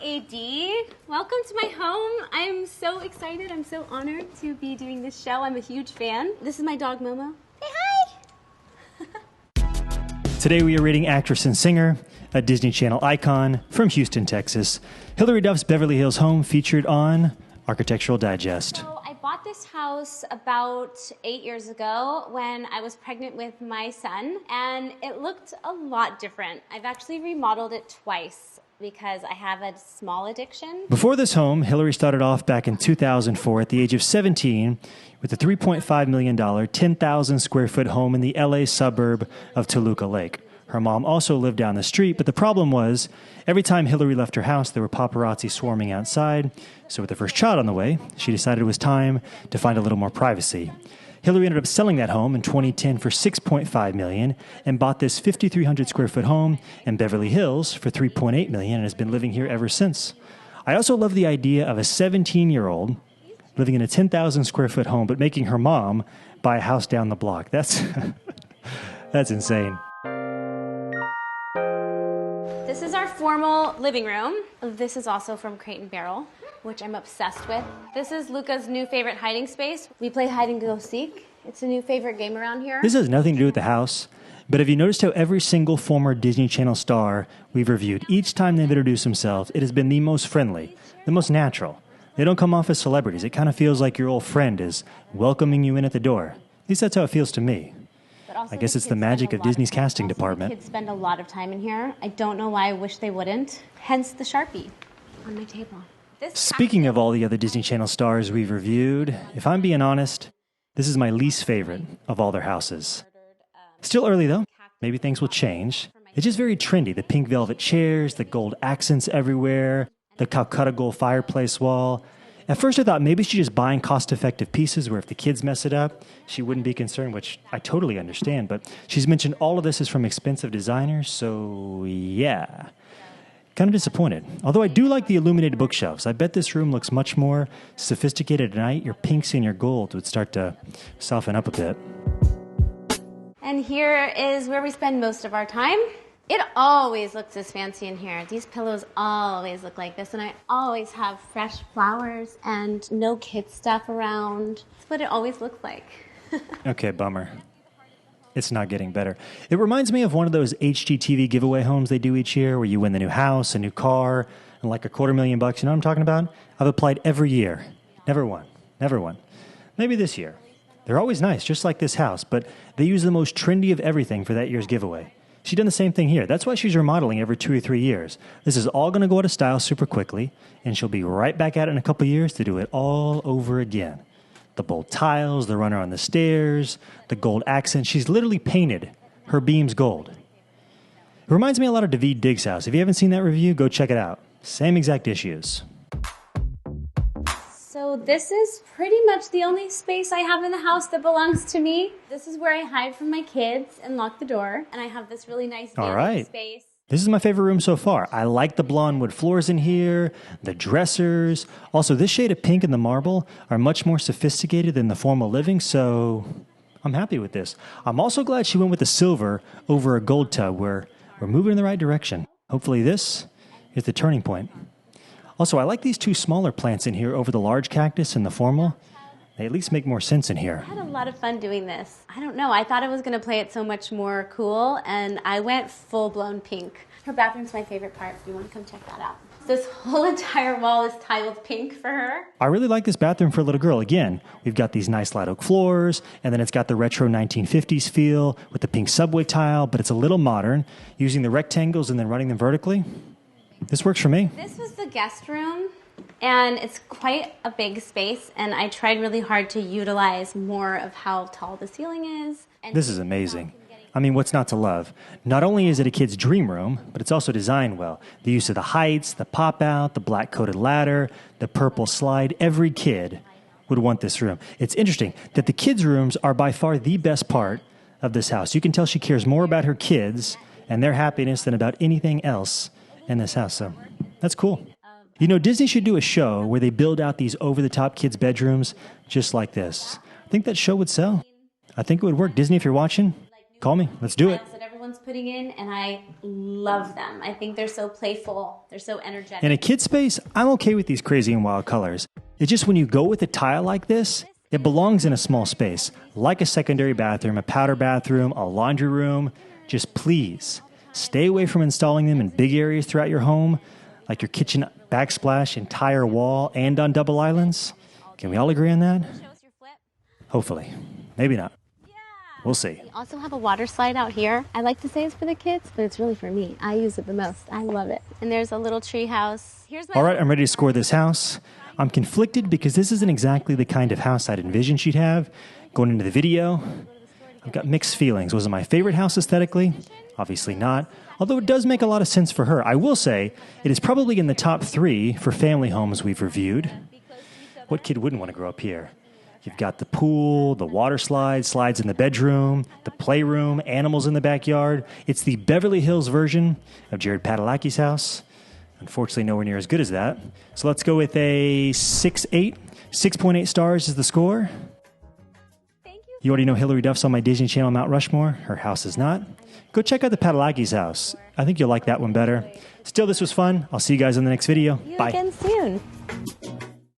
AD. Welcome to my home. I'm so excited. I'm so honored to be doing this show. I'm a huge fan. This is my dog, Momo. Say hi. Today we are reading actress and singer, a Disney Channel icon from Houston, Texas. Hilary Duff's Beverly Hills home featured on Architectural Digest. So I bought this house about 8 years ago when I was pregnant with my son, and it looked a lot different. I've actually remodeled it twice because I have a small addiction. Before this home, Hilary started off back in 2004 at the age of 17 with a $3.5 million, 10,000 square foot home in the LA suburb of Toluca Lake. Her mom also lived down the street, but the problem was every time Hilary left her house, there were paparazzi swarming outside. So with the first child on the way, she decided it was time to find a little more privacy. Hilary ended up selling that home in 2010 for $6.5 million and bought this 5,300 square foot home in Beverly Hills for $3.8 million and has been living here ever since. I also love the idea of a 17-year-old living in a 10,000 square foot home, but making her mom buy a house down the block. That's insane. This is our formal living room. This is also from Crate & Barrel, which I'm obsessed with. This is Luca's new favorite hiding space. We play hide and go seek. It's a new favorite game around here. This has nothing to do with the house, but have you noticed how every single former Disney Channel star we've reviewed, each time they've introduced themselves, it has been the most friendly, the most natural. They don't come off as celebrities. It kind of feels like your old friend is welcoming you in at the door. At least that's how it feels to me. I guess it's the magic of Disney's casting department. Kids spend a lot of time in here. I don't know why I wish they wouldn't. Hence the Sharpie on my table. Speaking of all the other Disney Channel stars we've reviewed, if I'm being honest, this is my least favorite of all their houses. Still early though. Maybe things will change. It's just very trendy. The pink velvet chairs, the gold accents everywhere, the Calcutta gold fireplace wall. At first I thought maybe she's just buying cost-effective pieces where if the kids mess it up, she wouldn't be concerned, which I totally understand. But she's mentioned all of this is from expensive designers, so yeah. Kind of disappointed. Although I do like the illuminated bookshelves. I bet this room looks much more sophisticated at night. Your pinks and your gold would start to soften up a bit. And here is where we spend most of our time. It always looks this fancy in here. These pillows always look like this, and I always have fresh flowers and no kid stuff around. That's what it always looks like. Okay, bummer. It's not getting better. It reminds me of one of those HGTV giveaway homes they do each year where you win the new house, a new car, and like $250,000. You know what I'm talking about? I've applied every year. Never won. Never won. Maybe this year. They're always nice, just like this house, but they use the most trendy of everything for that year's giveaway. She's done the same thing here. That's why she's remodeling every 2 or 3 years. This is all going to go out of style super quickly, and she'll be right back at it in a couple years to do it all over again. The bold tiles, the runner on the stairs, the gold accent. She's literally painted her beams gold. It reminds me a lot of Daveed Diggs' house. If you haven't seen that review, go check it out. Same exact issues. So this is pretty much the only space I have in the house that belongs to me. This is where I hide from my kids and lock the door. And I have this really nice space. This is my favorite room so far. I like the blonde wood floors in here, the dressers. Also, this shade of pink and the marble are much more sophisticated than the formal living, so I'm happy with this. I'm also glad she went with the silver over a gold tub. We're moving in the right direction. Hopefully this is the turning point. Also, I like these two smaller plants in here over the large cactus and the formal. They at least make more sense in here. I had a lot of fun doing this. I don't know. I thought I was going to play it so much more cool, and I went full-blown pink. Her bathroom's my favorite part. If you want to come check that out. This whole entire wall is tiled pink for her. I really like this bathroom for a little girl. Again, we've got these nice light oak floors, and then it's got the retro 1950s feel with the pink subway tile, but it's a little modern, using the rectangles and then running them vertically. This works for me. This was the guest room, and it's quite a big space, and I tried really hard to utilize more of how tall the ceiling is. This is amazing. I mean, what's not to love? Not only is it a kid's dream room, but it's also designed well. The use of the heights, the pop-out, the black-coated ladder, the purple slide. Every kid would want this room. It's interesting that the kids' rooms are by far the best part of this house. You can tell she cares more about her kids and their happiness than about anything else in this house. So that's cool. You know, Disney should do a show where they build out these over-the-top kids' bedrooms just like this. I think that show would sell. I think it would work. Disney, if you're watching, call me. Let's do it. That everyone one's putting in, and I love them. I think they're so playful. They're so energetic. In a kid space, I'm okay with these crazy and wild colors. It's just when you go with a tile like this, it belongs in a small space, like a secondary bathroom, a powder bathroom, a laundry room. Just please, stay away from installing them in big areas throughout your home, like your kitchen backsplash, entire wall, and on double islands. Can we all agree on that? Hopefully. Maybe not. We'll see. We also have a water slide out here. I like to say it's for the kids, but it's really for me. I use it the most. I love it. And there's a little tree house. All right, I'm ready to score this house. I'm conflicted because this isn't exactly the kind of house I'd envisioned she'd have. Going into the video, I've got mixed feelings. Was it my favorite house aesthetically? Obviously not. Although it does make a lot of sense for her. I will say it is probably in the top 3 for family homes we've reviewed. What kid wouldn't want to grow up here? You've got the pool, the water slide, slides in the bedroom, the playroom, animals in the backyard. It's the Beverly Hills version of Jared Padalecki's house. Unfortunately, nowhere near as good as that. So let's go with a 6.8. 6.8 stars is the score. You already know Hilary Duff's on my Disney Channel Mount Rushmore. Her house is not. Go check out the Padalecki's house. I think you'll like that one better. Still, this was fun. I'll see you guys in the next video. See you Bye. again soon.